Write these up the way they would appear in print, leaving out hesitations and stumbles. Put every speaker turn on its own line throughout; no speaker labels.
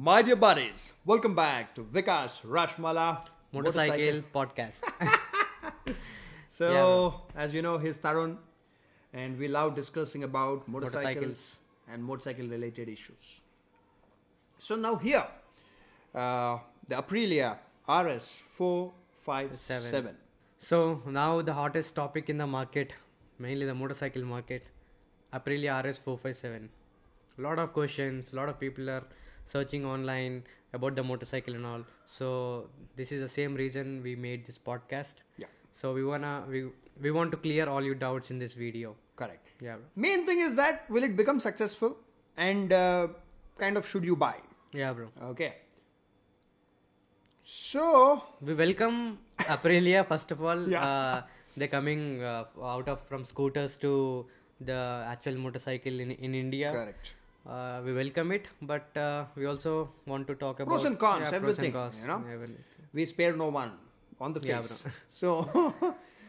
My dear buddies, welcome back to Vikas Rashmala
Motorcycle podcast.
So, as you know, he's Tarun, and we love discussing about motorcycles
Motorcycles.
and motorcycle related issues. So, now here, the Aprilia RS 457.
So now the hottest topic in the market, mainly the motorcycle market, Aprilia RS 457. A lot of questions, a lot of people are searching online about the motorcycle and all. So this is the same reason we made this podcast.
Yeah,
So we want to clear all your doubts in this video.
correct.
Yeah,
Main thing is that will it become successful and kind of should you buy?
yeah, bro.
Okay. So,
We welcome Aprilia first of all.
Yeah.
They're coming out of from scooters to the actual motorcycle in India.
correct.
We welcome it, but we also want to talk about
Pros and cons,
pros and
everything,
cons,
you know.
everything.
We spare no one on the
Yeah,
face. So,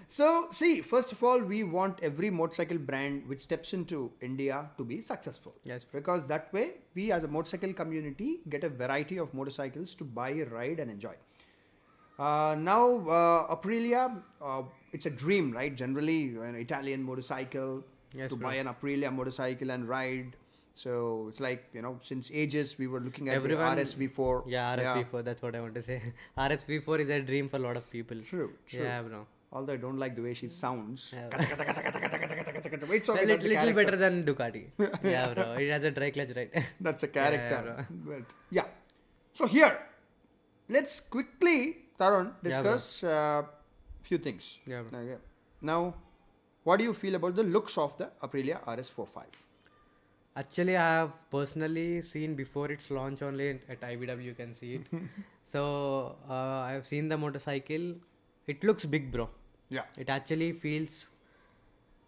so see, first of all, we want every motorcycle brand which steps into India to be successful.
Yes.
Because that way, we as a motorcycle community get a variety of motorcycles to buy, ride, and enjoy. Now, Aprilia, it's a dream, right? Generally, an Italian motorcycle
Yes,
to
bro.
buy an Aprilia motorcycle and ride. So it's like, you know, since ages we were looking at
Everyone-
the RSV4.
Yeah, RSV4. That's what I want to say. RSV4 is a dream for a lot of people.
True, true.
Yeah, bro.
Although I don't like the way she sounds.
Yeah.
It's okay,
It's
that's a
little
character.
better than Ducati. Yeah, bro. It has a dry clutch, right?
That's a
Yeah,
character. But yeah. So here, let's quickly, Tarun,
Yeah, bro.
discuss few things.
Yeah, bro.
Okay. Now, what do you feel about the looks of the Aprilia RS45?
Actually, I have personally seen before its launch only at IBW. You can see it. So I have seen the motorcycle. It looks big, bro.
Yeah.
It actually feels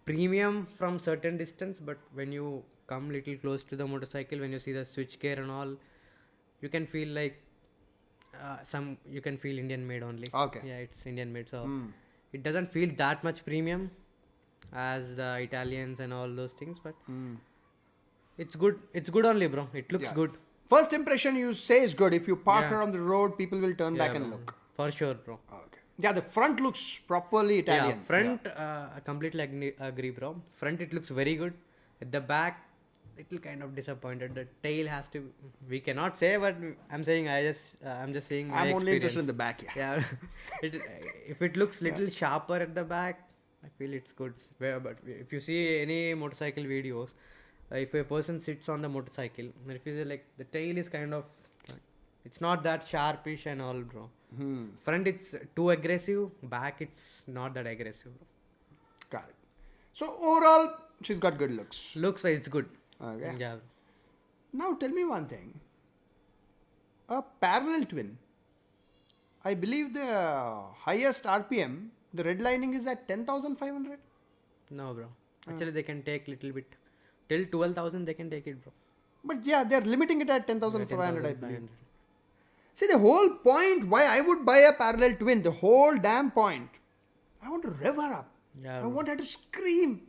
premium from certain distance, but when you come little close to the motorcycle, when you see the switch gear and all, you can feel like you can feel Indian made only.
Okay.
Yeah, it's Indian made, so
Hmm.
it doesn't feel that much premium as the Italians and all those things, but
Hmm.
it's good. It's good only, bro. It looks
Yeah.
good.
First impression you say is good. If you park
Yeah.
her on the road, people will turn back
Yeah,
and
bro.
look.
For sure, bro.
Okay. Yeah, the front looks properly Italian.
Yeah, front, I completely agree, bro. Front, it looks very good. At the back, little kind of disappointed. The tail has to. We cannot say, but I'm saying I'm just saying my
I'm only
experience.
interested in the back. Yeah.
Yeah, if it looks little sharper at the back, I feel it's good. But if you see any motorcycle videos, if a person sits on the motorcycle, if you say like the tail is kind of, it's not that sharpish and all, bro.
Hmm.
Front it's too aggressive. Back it's not that aggressive, bro.
Got it. So overall, she's got good looks.
Looks like it's good.
Okay.
Yeah.
Now tell me one thing. A parallel twin. I believe the highest RPM, the redlining is at 10,500.
No, bro. Actually, they can take little bit till 12,000. They can take it, bro.
But yeah, they're limiting it at 10,500, I believe.
10,500.
See, the whole point why I would buy a parallel twin, the whole damn point, I want to rev her up.
Yeah,
I
bro.
want her to scream.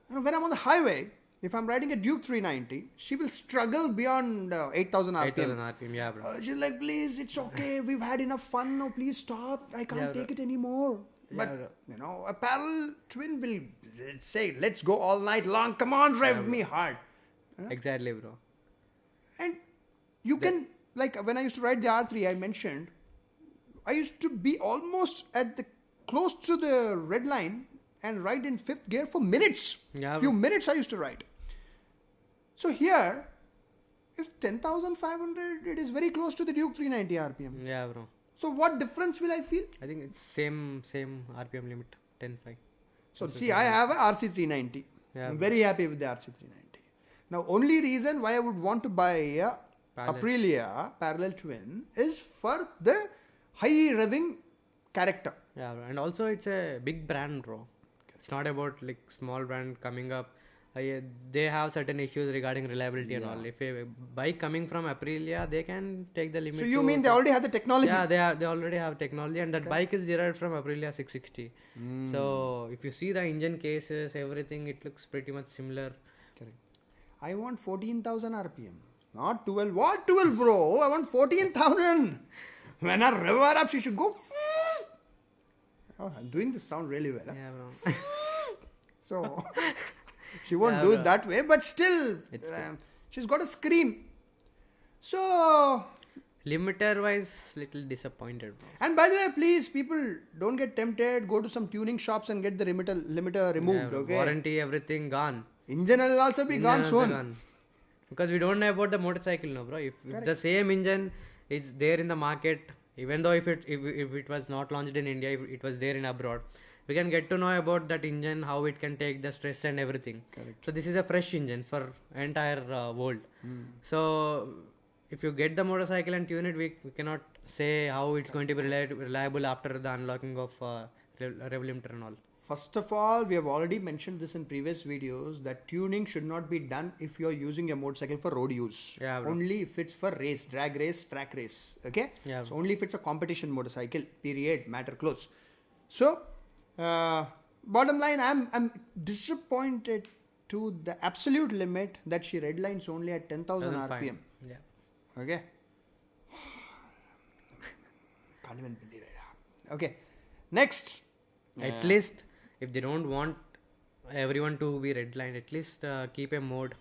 You know, when I'm on the highway, if I'm riding a Duke 390, she will struggle beyond 8,000 RPM.
8,000 RPM. Yeah, bro.
She's like, please, it's okay. We've had enough fun. No, please stop. I can't
Yeah,
take
bro.
it anymore.
Yeah,
But,
bro.
you know, a parallel twin will say, let's go all night long. Come on, rev me hard.
Exactly, bro.
And you can, like when I used to ride the R3, I mentioned, I used to be almost at the close to the red line and ride in fifth gear for minutes.
Yeah,
Few
bro.
minutes I used to ride. So here, if 10,500, it is very close to the Duke 390 RPM.
Yeah, bro.
So what difference will I feel?
I think it's same RPM limit, 10.5.
So see, I have a RC390.
Yeah,
I'm
bro.
very happy with the RC390. Now, only reason why I would want to buy a
Parallel.
Aprilia parallel twin is for the high revving character.
Yeah, bro. And also it's a big brand, bro. It's not about like small brand coming up. They have certain issues regarding reliability and all. If a bike coming from Aprilia, they can take the limit.
So you mean they already have the technology?
Yeah, they already have technology, and that bike is derived from Aprilia 660. So if you see the engine cases, everything, it looks pretty much similar.
Correct. I want 14,000 RPM. Not 12. What 12, bro? I want 14,000. When I rev her up, she should go. Oh, I'm doing this sound really well. Huh?
Yeah, bro.
So she won't
Yeah,
do
bro.
it that way, but still,
It's
she's got a scream. So,
Limiter wise, little disappointed, bro.
and by the way, please, people, don't get tempted. Go to some tuning shops and get the limiter removed.
Yeah, bro.
Okay.
Warranty, everything gone.
Engine will also be gone
Engine also
soon.
gone. Because we don't know about the motorcycle now, bro. If the same engine is there in the market, even though if it was not launched in India, if it was there in abroad, we can get to know about that engine, how it can take the stress and everything.
Correct.
So this is a fresh engine for entire world. So if you get the motorcycle and tune it, we cannot say how it's going to be reliable after the unlocking of rev limiter and all.
First of all, we have already mentioned this in previous videos that tuning should not be done if you are using your motorcycle for road use.
Yeah, bro.
Only if it's for race, drag race, track race. Okay?
Yeah,
So only if it's a competition motorcycle. Period. Matter close. So, bottom line, I'm disappointed to the absolute limit that she redlines only at 10,000
Doesn't find.
RPM.
Yeah.
Okay? Can't even believe it. Okay. Next.
At least if they don't want everyone to be redlined, at least keep a mode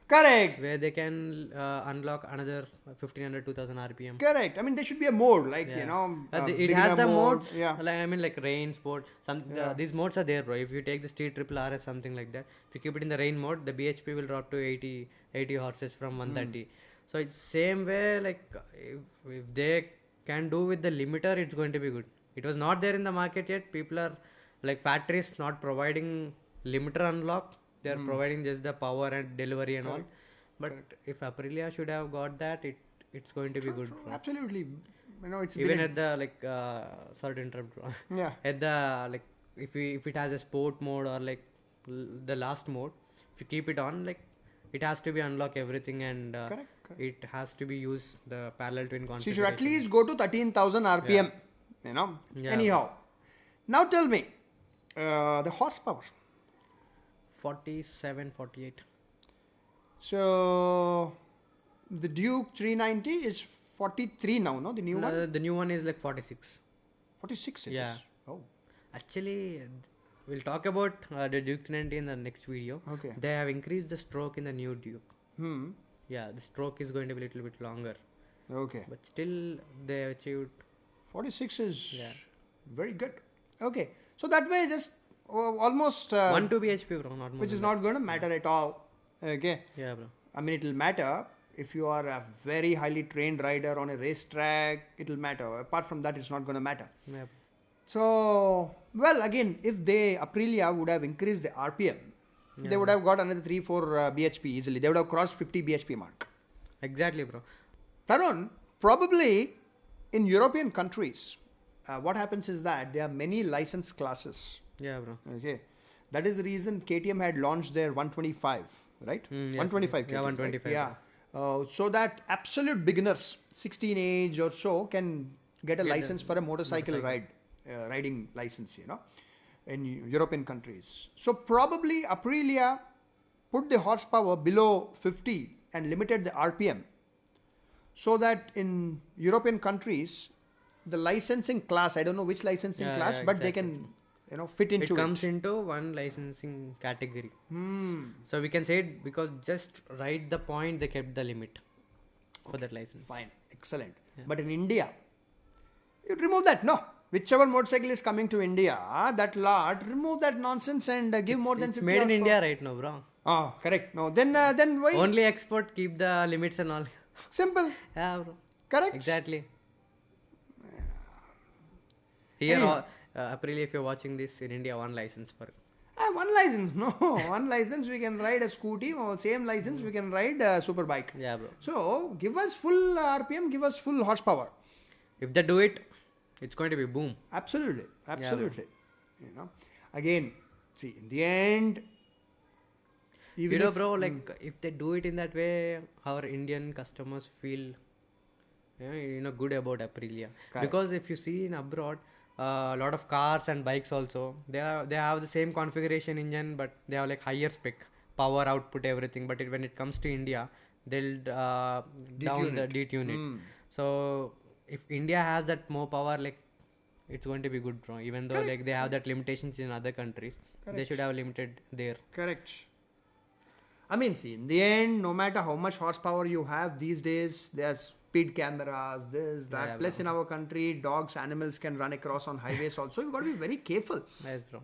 Correct.
where they can unlock another 1500 2000 rpm.
Correct. I mean, there should be a mode, like,
Yeah.
you know.
It has
beginner
the
mode.
modes.
Yeah.
Like I mean, like rain, sport.
Yeah.
These modes are there, bro. If you take the street triple RS something like that, if you keep it in the rain mode, the BHP will drop to 80 horses from 130. So it's same way. Like if they can do with the limiter, it's going to be good. It was not there in the market yet. People are like factories not providing limiter unlock. They are providing just the power and delivery and all. But if Aprilia should have got that, it's going to be good. Bro.
Absolutely. You know, it's
Even
been
at the like sorry to interrupt, bro.
yeah.
At the like if it has a sport mode or like the last mode, if you keep it on, like it has to be unlock everything and
Correct.
it has to be used the parallel twin configuration.
She should at least go to 13,000 RPM. You know.
Yeah.
Anyhow, now tell me, the horsepower.
47, 48.
So the Duke 390 is 43 now, no? The new one?
The new one is like 46.
46 it
Yeah.
is. Oh,
Actually, we'll talk about the Duke 390 in the next video.
okay.
They have increased the stroke in the new Duke.
Hmm.
Yeah, the stroke is going to be a little bit longer,
Okay.
but still they achieved.
46 is
Yeah.
very good. Okay. So that way, just almost
1 2 bhp, bro, not more.
which is
than
not going to matter at all. Okay.
that. Yeah, bro.
I mean, it will matter if you are a very highly trained rider on a racetrack. It will matter. Apart from that, it's not going to matter.
Yeah.
So, well, again, if Aprilia would have increased the RPM, they would have got another 3-4 bhp easily. They would have crossed 50 bhp mark.
Exactly, bro.
Tarun, probably in European countries, what happens is that there are many license classes.
Yeah, bro.
Okay, that is the reason KTM had launched their 125, right?
Yes,
125.
yeah,
KTM,
125,
Right? Yeah. So that absolute beginners, 16 age or so, can get a license for a motorcycle riding license, you know, in European countries. So probably Aprilia put the horsepower below 50 and limited the RPM, so that in European countries, the licensing class, I don't know which licensing
Yeah,
class,
yeah,
but they
exactly.
can, you know, fit into
It comes into one licensing category.
Hmm.
So we can say it because just right the point they kept the limit for that license.
Fine, excellent.
Yeah.
But in India, you remove that. No, whichever motorcycle is coming to India, that lot, remove that nonsense and give more than
It's
50
made in
horsepower.
India right now, bro.
Ah, correct. No, then why?
Only export, keep the limits and all.
Simple.
Yeah, bro.
Correct.
Exactly. Here,
Anyhow.
Aprilia, if you're watching this in India, one license for.
One license. No, one license we can ride a scooty, or same license we can ride a super bike.
Yeah, bro.
So give us full RPM, give us full horsepower.
If they do it, it's going to be boom.
Absolutely, absolutely. You know, again, see, in the end, even
You know,
if-
bro, like if they do it in that way, our Indian customers feel, good about Aprilia.
Correct.
Because if you see in abroad, a lot of cars and bikes also, they have the same configuration engine, but they have like higher spec, power output, everything. But when it comes to India, they'll detune it.
Hmm.
So if India has that more power, like it's going to be good, bro. Even though like they have that limitations in other countries, they should have limited there.
Correct. I mean, see, in the end, no matter how much horsepower you have these days, there's speed cameras, this, that.
Yeah,
Plus, in our country, dogs, animals can run across on highways also. You've got to be very careful.
Nice, bro.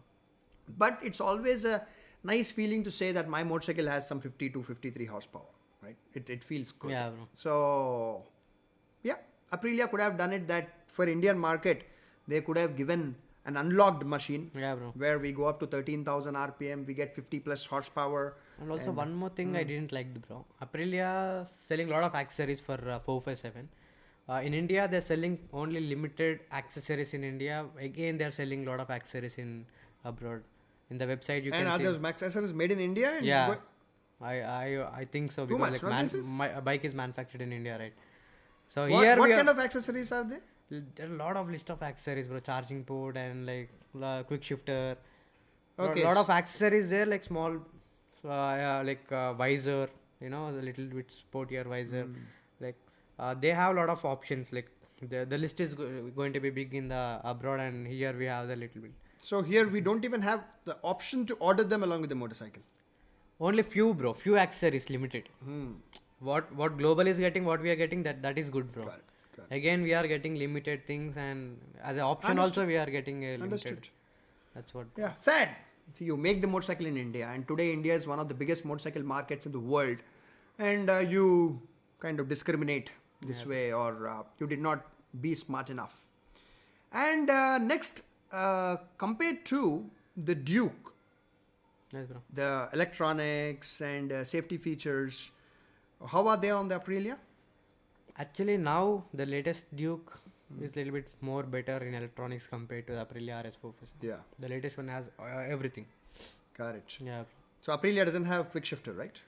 But it's always a nice feeling to say that my motorcycle has some 50 to 53 horsepower, right? It feels good.
Yeah, bro.
So, yeah, Aprilia could have done it that for Indian market, they could have given an unlocked machine
Yeah, bro.
where we go up to 13,000 RPM, we get 50 plus horsepower.
And also one more thing I didn't like, bro. Aprilia selling a lot of accessories for 457. In India, they're selling only limited accessories in India. Again, they're selling a lot of accessories in abroad. In the website, you
And
can
are
see.
those accessories made in India? And
Yeah, I think so because
much,
like
what this is?
my bike is manufactured in India, right? So
What,
here
what
we
kind
are,
of accessories are there?
there are a lot of list of accessories, bro. Charging port and like quick shifter.
Okay.
Lot of accessories there, like small, visor. You know, a little bit sportier visor. Like they have a lot of options. Like the list is going to be big in the abroad, and here we have the little bit.
So here we don't even have the option to order them along with the motorcycle.
Only few, bro. Few accessories limited.
Hmm.
What global is getting, what we are getting, that is good, bro.
Got it.
Again, we are getting limited things, and as an option
Understood.
also we are getting a limited.
Understood.
That's what.
Yeah, sad. See, you make the motorcycle in India, and today India is one of the biggest motorcycle markets in the world, and you kind of discriminate this way, or you did not be smart enough. And next, compared to the Duke,
Yes, bro.
the electronics and safety features, how are they on the Aprilia?
Actually, now the latest Duke is a little bit more better in electronics compared to the Aprilia RS 457.
Yeah,
The latest one has everything.
got it.
Yeah.
So Aprilia doesn't have quick shifter, right?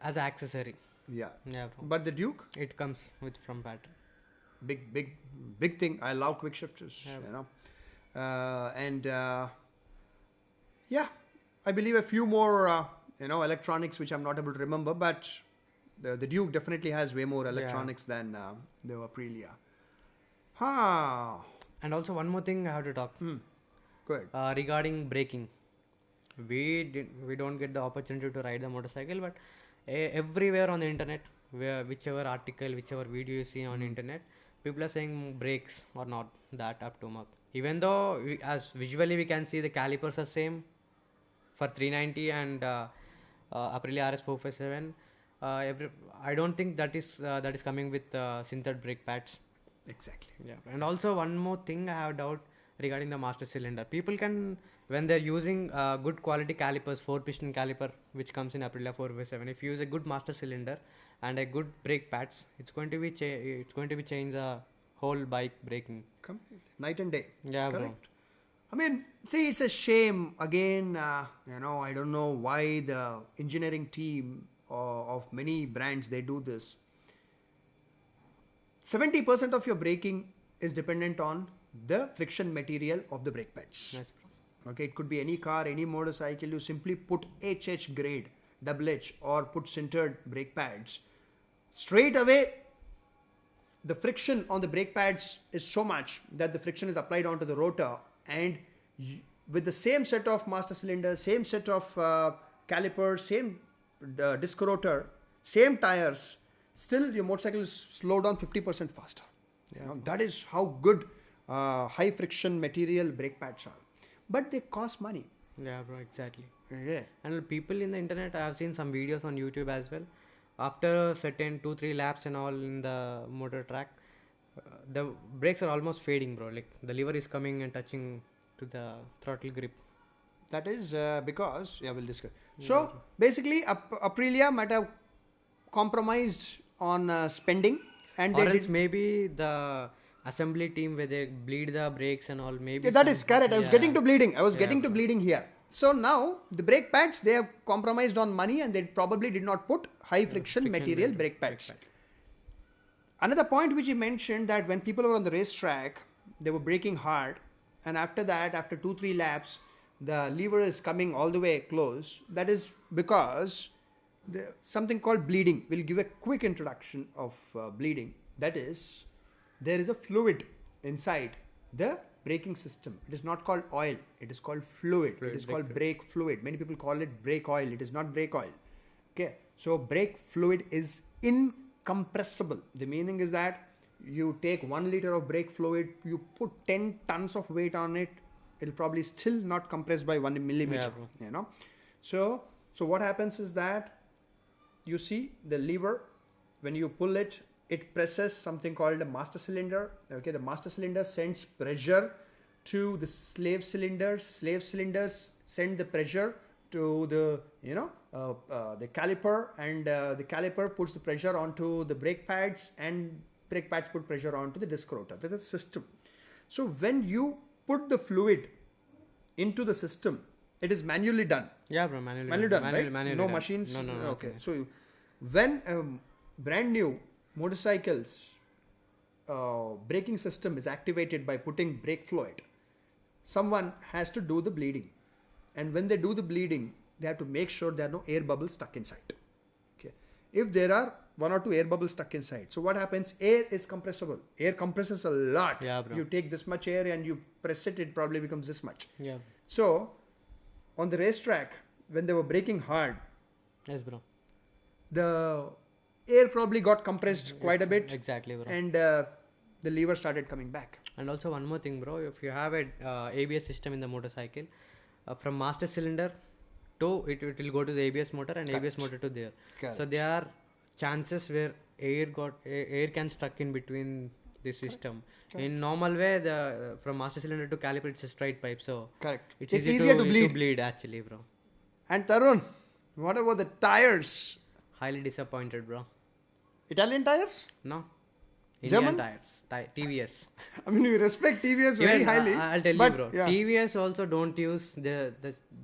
As an accessory.
Yeah.
Yeah, bro.
But the Duke,
It comes with from battery.
big thing. I love quick shifters,
Yeah.
you know. Yeah, I believe a few more, electronics which I'm not able to remember, but the Duke definitely has way more electronics than the Aprilia.
And also one more thing I have to talk.
Go ahead.
Regarding braking, we don't get the opportunity to ride the motorcycle, but everywhere on the internet, whichever article, whichever video you see on internet, people are saying brakes are not that up to mark. Even though as visually we can see the calipers are same for 390 and Aprilia RS 457. I don't think that is coming with synthetic brake pads.
Exactly.
Yeah, and also one more thing I have doubt regarding the master cylinder. People can, when they're using good quality calipers, 4-piston caliper, which comes in Aprilia 457, if you use a good master cylinder and a good brake pads, it's going to be change the whole bike braking.
Completely. Night and day.
Yeah,
Correct. I mean, see, it's a shame. Again, I don't know why the engineering team of many brands, they do this. 70% of your braking is dependent on the friction material of the brake pads.
Yes, bro.
Okay, it could be any car, any motorcycle. You simply put HH grade, double H, or put sintered brake pads. Straight away, the friction on the brake pads is so much that the friction is applied onto the rotor, and with the same set of master cylinders, same set of calipers, same disc rotor, same tires, still your motorcycle is slowed down 50% faster. That is how good high friction material brake pads are. But they cost money.
Yeah, bro, exactly.
Yeah.
And people in the internet, I have seen some videos on YouTube as well. After certain 2-3 laps and all in the motor track, the brakes are almost fading, bro. Like the lever is coming and touching to the throttle grip.
That is because, we'll discuss. So basically, Aprilia might have compromised on spending, and
Or
they
else
did.
maybe the assembly team where they bleed the brakes and all. Maybe
Yeah, that is correct. I was getting to bleeding.
Yeah,
bleeding here. So now the brake pads, they have compromised on money, and they probably did not put high friction material brake pads. Another point which you mentioned, that when people were on the racetrack, they were braking hard, and after that, after 2-3 laps, the lever is coming all the way close. That is because something called bleeding. We'll give a quick introduction of bleeding. That is, there is a fluid inside the braking system. It is not called oil. It is called fluid. It is called brake fluid. Many people call it brake oil. It is not brake oil. Okay. So brake fluid is incompressible. The meaning is that you take 1 liter of brake fluid, you put 10 tons of weight on it, it'll probably still not compress by 1 millimeter. You know. So what happens is that you see the lever, when you pull it, it presses something called a master cylinder. Okay, the master cylinder sends pressure to the slave cylinders. Slave cylinders send the pressure to the the caliper, and the caliper puts the pressure onto the brake pads, and brake pads put pressure onto the disc rotor. That's the system. So when you put the fluid into the system, it is manually done.
Yeah, bro, manually
done,
manually,
right?
manually
No
done.
machines.
No.
Okay. So when brand new motorcycles braking system is activated by putting brake fluid, someone has to do the bleeding, and when they do the bleeding, they have to make sure there are no air bubbles stuck inside. Okay. If there are 1 or 2 air bubbles stuck inside, so what happens? Air is compressible. Air compresses a lot.
Yeah, bro.
You take this much air and you press it, it probably becomes this much.
Yeah.
So on the racetrack, when they were braking hard,
Yes, bro.
the air probably got compressed quite a bit,
Exactly, bro.
and the lever started coming back.
And also one more thing, bro. If you have a ABS system in the motorcycle, from master cylinder to it will go to the ABS motor, and ABS motor to there.
Correct.
So there are chances where air can stuck in between the system.
Correct.
In normal way, the from master cylinder to caliper, it's a straight pipe, so
Correct.
it's
easier to bleed.
bleed actually, bro.
And Tarun, what about the tires?
Highly disappointed, bro.
Italian tires?
No,
German?
Indian tires, TVS.
I mean, we respect TVS very
Even,
highly.
I'll tell
but,
you, bro.
yeah.
TVS also don't use the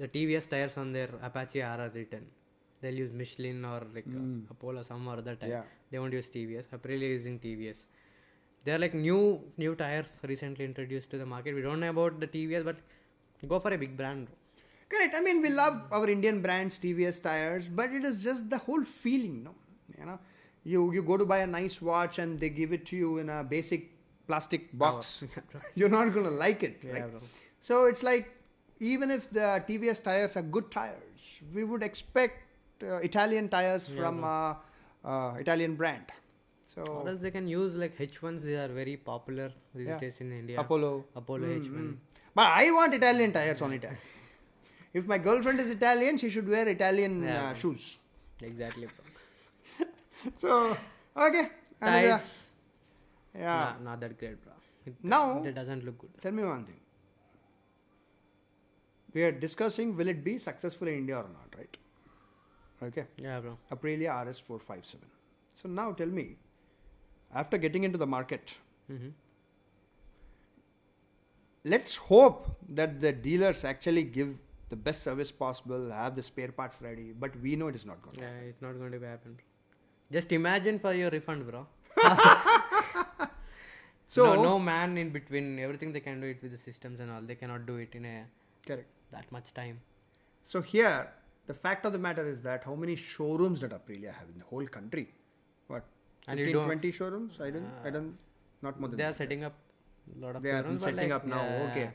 TVS tires on their Apache RR written. They'll use Michelin or like Apollo, some other tire.
Yeah.
They won't use TVS. Aprilia using TVS. They're like new tires recently introduced to the market. We don't know about the TVS, but go for a big brand, bro.
Correct. I mean, we love our Indian brands, TVS tires, but it is just the whole feeling, no? You know, you go to buy a nice watch and they give it to you in a basic plastic box. You're not going to like it,
Yeah,
right?
bro.
So it's like, even if the TVS tires are good tires, we would expect Italian tires from Italian brand. So
Or else they can use like H1s. They are very popular these
Yeah.
days in India.
Apollo.
H1.
But I want Italian tires on it. If my girlfriend is Italian, she should wear Italian
Yeah.
shoes.
Exactly, bro.
So, okay. Another-
Tyres.
Yeah.
Not that great, bro.
Now-
it doesn't look good.
Tell me one thing. We are discussing, will it be successful in India or not, right? Okay.
Yeah, bro.
Aprilia RS 457. So now tell me, after getting into the market,
Mm-hmm.
let's hope that the dealers actually give the best service possible, have the spare parts ready, but we know it is not going to
Yeah, it's not going to be happen. Just imagine for your refund, bro.
So,
no man in between. Everything they can do it with the systems and all. They cannot do it in
correct.
that much time.
So here, the fact of the matter is that how many showrooms did Aprilia have in the whole country? What?
And you
15,
don't-
20 showrooms? I don't, not more than
They are
that.
setting up a lot of
They are
showrooms, but
setting
like,
up now.
yeah,
Okay.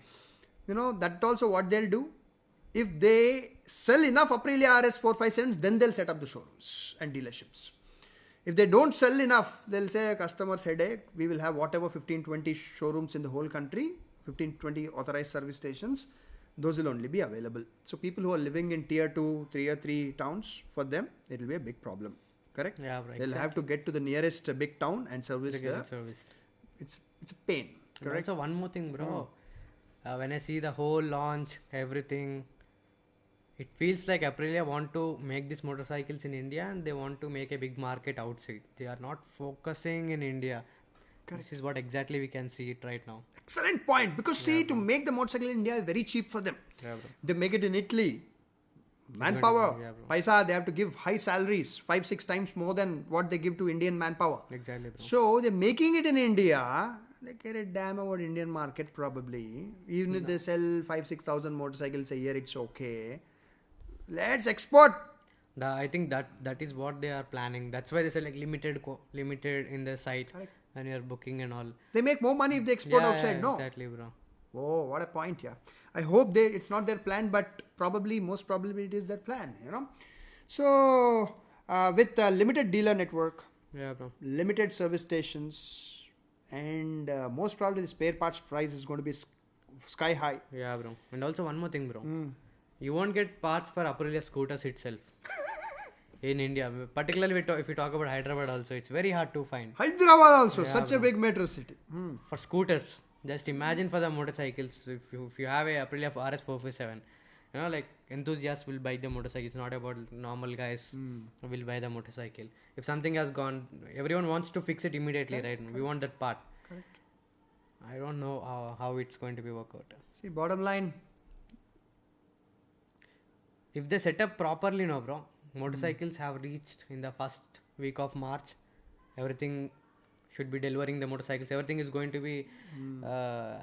You know, that also what they'll do. If they sell enough Aprilia RS 457s, then they'll set up the showrooms and dealerships. If they don't sell enough, they'll say customer's headache. We will have whatever 15, 20 showrooms in the whole country, 15, 20 authorized service stations. Those will only be available. So people who are living in tier 2, tier 3 towns, for them, it will be a big problem. Correct?
Yeah, right.
They'll have to get to the nearest big town and service
They're
the.
getting serviced.
It's a pain.
And
Correct?
also one more thing, bro. When I see the whole launch, everything, it feels like Aprilia want to make these motorcycles in India and they want to make a big market outside. They are not focusing in India.
Correct.
This is what exactly we can see it right now.
Excellent point. Because see, to make the motorcycle in India is very cheap for them.
Yeah, bro.
They make it in Italy. Manpower,
Yeah, bro.
paisa, they have to give high salaries, 5-6 times more than what they give to Indian manpower.
Exactly, bro.
So they're making it in India. They care a damn about Indian market probably. Even if they sell 5,000-6,000 motorcycles a year, it's okay. Let's export.
I think that is what they are planning. That's why they say like limited in the site
Correct.
when you're booking and all.
They make more money if they export outside,
yeah,
no?
exactly, bro.
Oh, what a point, yeah. I hope it's not their plan, but most probably it is their plan, So, with a limited dealer network,
Yeah, bro.
limited service stations, and most probably the spare parts price is going to be sky high.
Yeah, bro. And also one more thing, bro.
Mm.
You won't get parts for Aprilia scooters itself in India. Particularly if you talk about Hyderabad also, it's very hard to find.
Hyderabad also,
Yeah,
such a
bro.
big metro city.
For scooters. Just imagine for the motorcycles, if you have a Aprilia RS 457, like enthusiasts will buy the motorcycle. It's not about normal guys will buy the motorcycle. If something has gone, everyone wants to fix it immediately, right? We want that part.
Correct.
I don't know how it's going to be worked out.
See, bottom line,
If they set up properly, no, bro. Motorcycles have reached in the first week of March. Everything should be delivering the motorcycles. Everything is going to be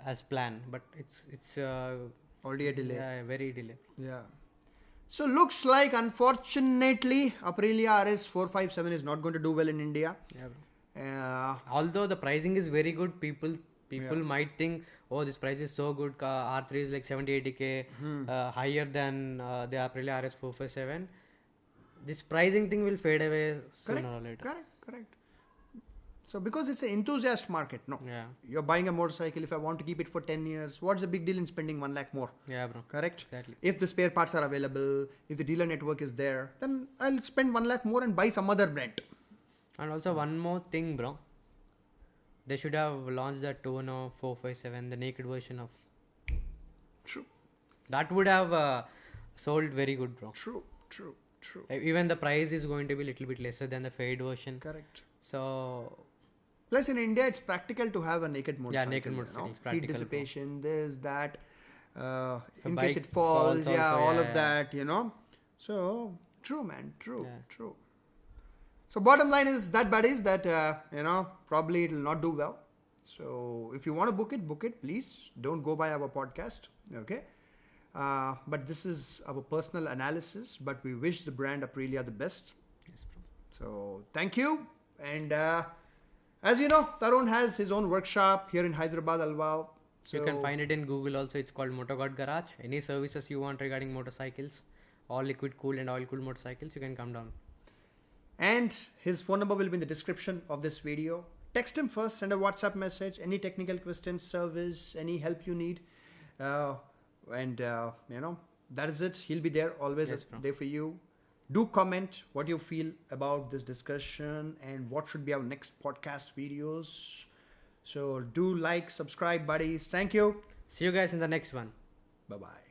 as planned, but it's
already a delay.
yeah, very delay.
Yeah. So looks like, unfortunately, Aprilia RS 457 is not going to do well in India.
Yeah, bro.
Although
the pricing is very good, people might think, oh, this price is so good. R3 is like 70-80k higher than the Aprilia RS 457. This pricing thing will fade away sooner or later.
Correct. So because it's an enthusiast market, no?
Yeah.
You're buying a motorcycle. If I want to keep it for 10 years, what's the big deal in spending 1 lakh more?
Yeah, bro.
Correct?
Exactly.
If the spare parts are available, if the dealer network is there, then I'll spend 1 lakh more and buy some other brand.
And also one more thing, bro. They should have launched the Tuono 457, the naked version of.
True.
That would have sold very good, bro.
True.
Even the price is going to be a little bit lesser than the fade version.
Correct.
So,
Plus, in India, it's practical to have a naked motorcycle.
naked motorcycle, it's
Heat
practical,
dissipation, this, that. In
bike
case it falls,
falls also,
all
yeah,
of that, So, true, man, true.
Yeah.
So, bottom line is that, buddies, that, probably it will not do well. So, if you want to book it, please. Don't go by our podcast, okay? But this is our personal analysis, but we wish the brand Aprilia the best.
yes, bro.
So, thank you. And as you know, Tarun has his own workshop here in Hyderabad, Alwal. So
You can find it in Google also. It's called MotoGod Garage. Any services you want regarding motorcycles, all liquid cooled and oil cooled motorcycles, you can come down.
And his phone number will be in the description of this video. Text him first, send a WhatsApp message, any technical questions, service, any help you need. That is it. He'll be there, always
Yes, bro.
there for you. Do comment what you feel about this discussion and what should be our next podcast videos. So do like, subscribe, buddies. Thank you.
See you guys in the next one.
Bye-bye.